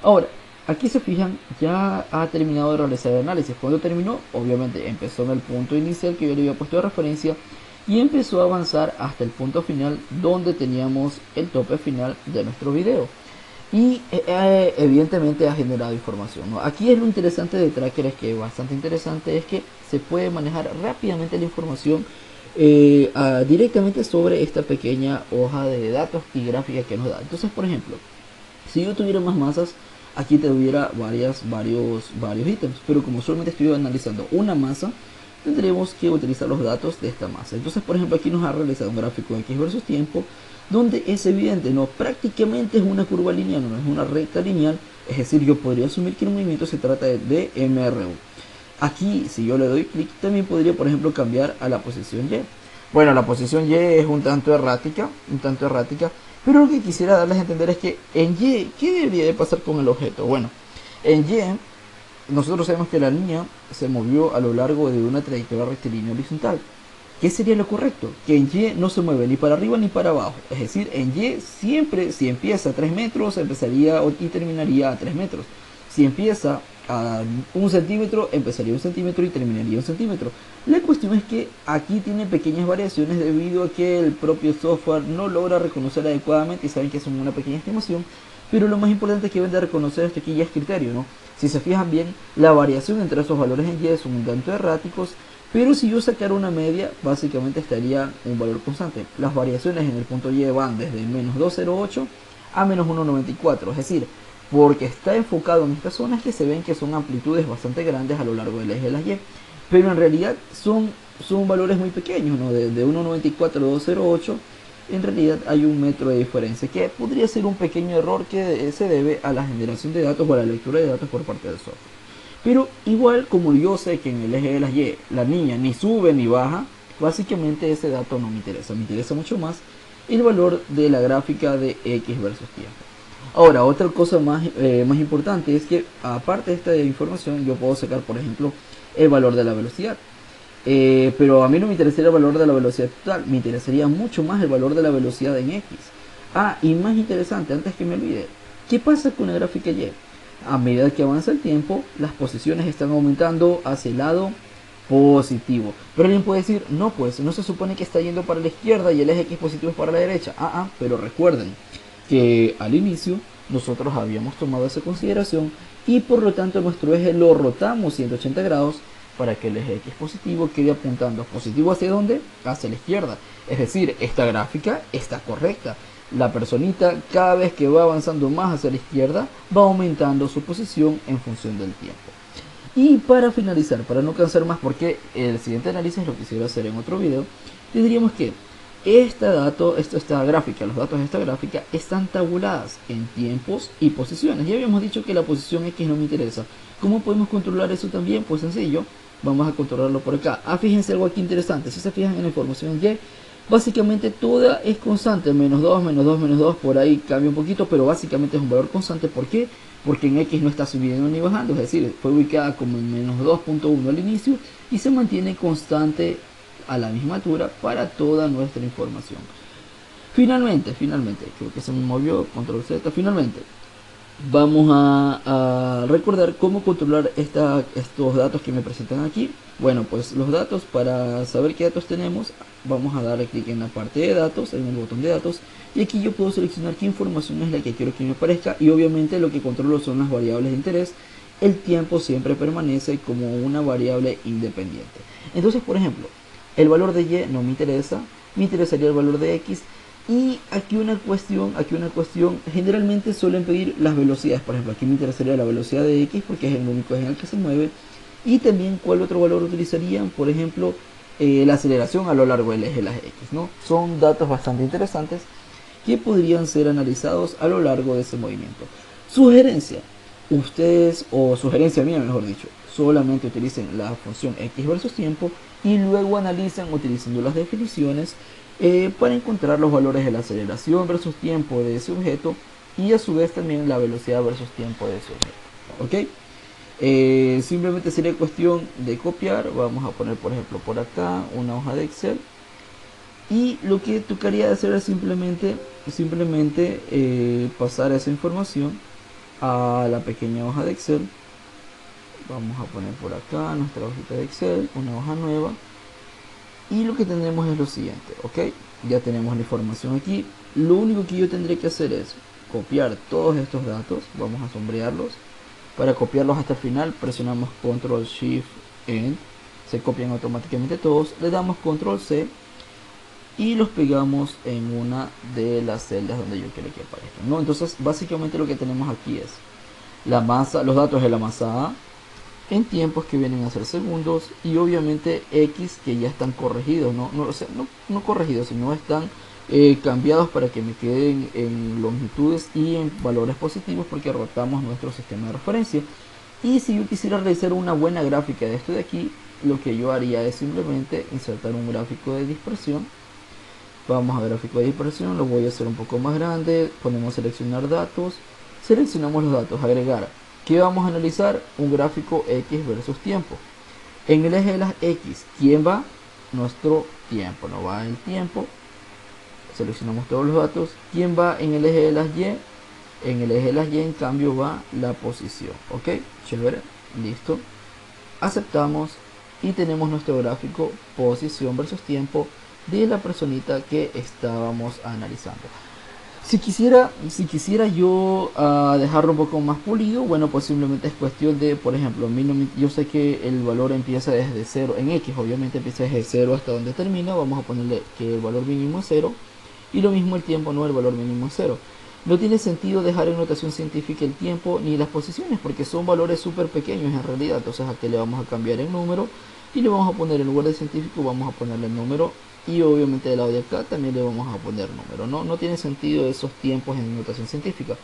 Ahora, aquí se fijan, ya ha terminado de realizar el análisis. Cuando terminó, obviamente empezó en el punto inicial que yo le había puesto de referencia y empezó a avanzar hasta el punto final donde teníamos el tope final de nuestro video. Y evidentemente ha generado información, ¿no? Aquí es lo interesante de Tracker, es que bastante interesante, es que se puede manejar rápidamente la información directamente sobre esta pequeña hoja de datos y gráfica que nos da. Entonces, por ejemplo, si yo tuviera más masas, aquí tuviera varios ítems, pero como solamente estoy analizando una masa, tendremos que utilizar los datos de esta masa. Entonces, por ejemplo, aquí nos ha realizado un gráfico X versus tiempo, donde es evidente, no, prácticamente es una curva lineal, no es una recta lineal, es decir, yo podría asumir que el movimiento se trata de MRU. Aquí, si yo le doy clic, también podría, por ejemplo, cambiar a la posición Y. Bueno, la posición Y es un tanto errática, pero lo que quisiera darles a entender es que en Y, ¿qué debería de pasar con el objeto? Bueno, en Y, nosotros sabemos que la línea se movió a lo largo de una trayectoria rectilínea horizontal. ¿Qué sería lo correcto? Que en Y no se mueve ni para arriba ni para abajo. Es decir, en Y siempre, si empieza a 3 metros, empezaría y terminaría a 3 metros. Si empieza a 1 centímetro, empezaría 1 centímetro y terminaría 1 centímetro. La cuestión es que aquí tiene pequeñas variaciones debido a que el propio software no logra reconocer adecuadamente, y saben que es una pequeña estimación, pero lo más importante es que deben de reconocer esto aquí ya es criterio, ¿no? Si se fijan bien, la variación entre esos valores en Y son un tanto erráticos, pero si yo sacara una media, básicamente estaría un valor constante. Las variaciones en el punto Y van desde menos 2,08 a menos 1,94, es decir, porque está enfocado en estas zonas que se ven que son amplitudes bastante grandes a lo largo del eje de las Y, pero en realidad son valores muy pequeños, ¿no? De 1,94 a 2,08, en realidad hay 1 metro de diferencia, que podría ser un pequeño error que se debe a la generación de datos o a la lectura de datos por parte del software. Pero igual, como yo sé que en el eje de las Y la niña ni sube ni baja, básicamente ese dato no me interesa mucho más el valor de la gráfica de X versus tiempo. Ahora, otra cosa más importante es que aparte de esta información yo puedo sacar, por ejemplo, el valor de la velocidad. Pero a mí no me interesaría el valor de la velocidad total, me interesaría mucho más el valor de la velocidad en X. Ah, y más interesante, antes que me olvide, ¿qué pasa con la gráfica Y? A medida que avanza el tiempo, las posiciones están aumentando hacia el lado positivo. Pero alguien puede decir, no, pues no se supone que está yendo para la izquierda y el eje X positivo es para la derecha. Pero recuerden que al inicio nosotros habíamos tomado esa consideración y por lo tanto nuestro eje lo rotamos 180 grados para que el eje X positivo quede apuntando positivo hacia dónde, hacia la izquierda. Es decir, esta gráfica está correcta. La personita cada vez que va avanzando más hacia la izquierda va aumentando su posición en función del tiempo. Y para finalizar, para no cansar más, porque el siguiente análisis lo quisiera hacer en otro video, tendríamos que esta gráfica, los datos de esta gráfica están tabuladas en tiempos y posiciones. Ya habíamos dicho que la posición X no me interesa. ¿Cómo podemos controlar eso también? Pues sencillo, vamos a controlarlo por acá. Fíjense algo aquí interesante, si se fijan en la información Y, básicamente toda es constante, menos 2, menos 2, menos 2, por ahí cambia un poquito, pero básicamente es un valor constante. ¿Por qué? Porque en X no está subiendo ni bajando, es decir, fue ubicada como en menos 2,1 al inicio y se mantiene constante a la misma altura para toda nuestra información. Finalmente, creo que se me movió, control Z, finalmente, vamos a recordar cómo controlar estos datos que me presentan aquí. Bueno, pues los datos, para saber qué datos tenemos, vamos a darle clic en la parte de datos, en el botón de datos, y aquí yo puedo seleccionar qué información es la que quiero que me aparezca, y obviamente lo que controlo son las variables de interés. El tiempo siempre permanece como una variable independiente. Entonces, por ejemplo, el valor de Y no me interesa, me interesaría el valor de X. Y aquí una cuestión, generalmente suelen pedir las velocidades. Por ejemplo, aquí me interesaría la velocidad de X porque es el único eje en el que se mueve. Y también cuál otro valor utilizarían, por ejemplo, la aceleración a lo largo del eje de las X, ¿no? Son datos bastante interesantes que podrían ser analizados a lo largo de ese movimiento. Sugerencia, ustedes, o sugerencia mía mejor dicho, solamente utilicen la función X versus tiempo y luego analicen utilizando las definiciones para encontrar los valores de la aceleración versus tiempo de ese objeto y a su vez también la velocidad versus tiempo de ese objeto. ¿Ok? Simplemente sería cuestión de copiar. Vamos a poner por ejemplo por acá una hoja de Excel y lo que tocaría hacer es simplemente pasar esa información a la pequeña hoja de Excel. Vamos a poner por acá nuestra hojita de Excel, una hoja nueva. Y lo que tendremos es lo siguiente, ¿ok? Ya tenemos la información aquí. Lo único que yo tendré que hacer es copiar todos estos datos. Vamos a sombrearlos. Para copiarlos hasta el final presionamos Control Shift End. Se copian automáticamente todos. Le damos Control C y los pegamos en una de las celdas donde yo quiero que aparezcan, ¿no? Entonces básicamente lo que tenemos aquí es la masa, los datos de la masa A en tiempos que vienen a ser segundos, y obviamente X que ya están corregidos, no corregidos, sino están cambiados para que me queden en longitudes y en valores positivos, porque rotamos nuestro sistema de referencia. Y si yo quisiera realizar una buena gráfica de esto de aquí, lo que yo haría es simplemente insertar un gráfico de dispersión. Vamos a gráfico de dispersión, lo voy a hacer un poco más grande, ponemos seleccionar datos, seleccionamos los datos, agregar. ¿Qué vamos a analizar? Un gráfico X versus tiempo. En el eje de las X, ¿quién va? Nuestro tiempo, no va el tiempo. Seleccionamos todos los datos. ¿Quién va en el eje de las Y? En el eje de las Y, en cambio, va la posición. ¿Ok? Chévere, listo. Aceptamos y tenemos nuestro gráfico posición versus tiempo de la personita que estábamos analizando. Si quisiera yo dejarlo un poco más pulido, bueno, pues simplemente es cuestión de, por ejemplo, yo sé que el valor empieza desde 0, en X obviamente empieza desde 0 hasta donde termina, vamos a ponerle que el valor mínimo es 0, y lo mismo el tiempo, no, el valor mínimo es 0. No tiene sentido dejar en notación científica el tiempo ni las posiciones, porque son valores súper pequeños en realidad. Entonces aquí le vamos a cambiar el número y le vamos a poner, en lugar de científico, vamos a ponerle el número, y obviamente del lado de acá también le vamos a poner número. No tiene sentido esos tiempos en notación científica.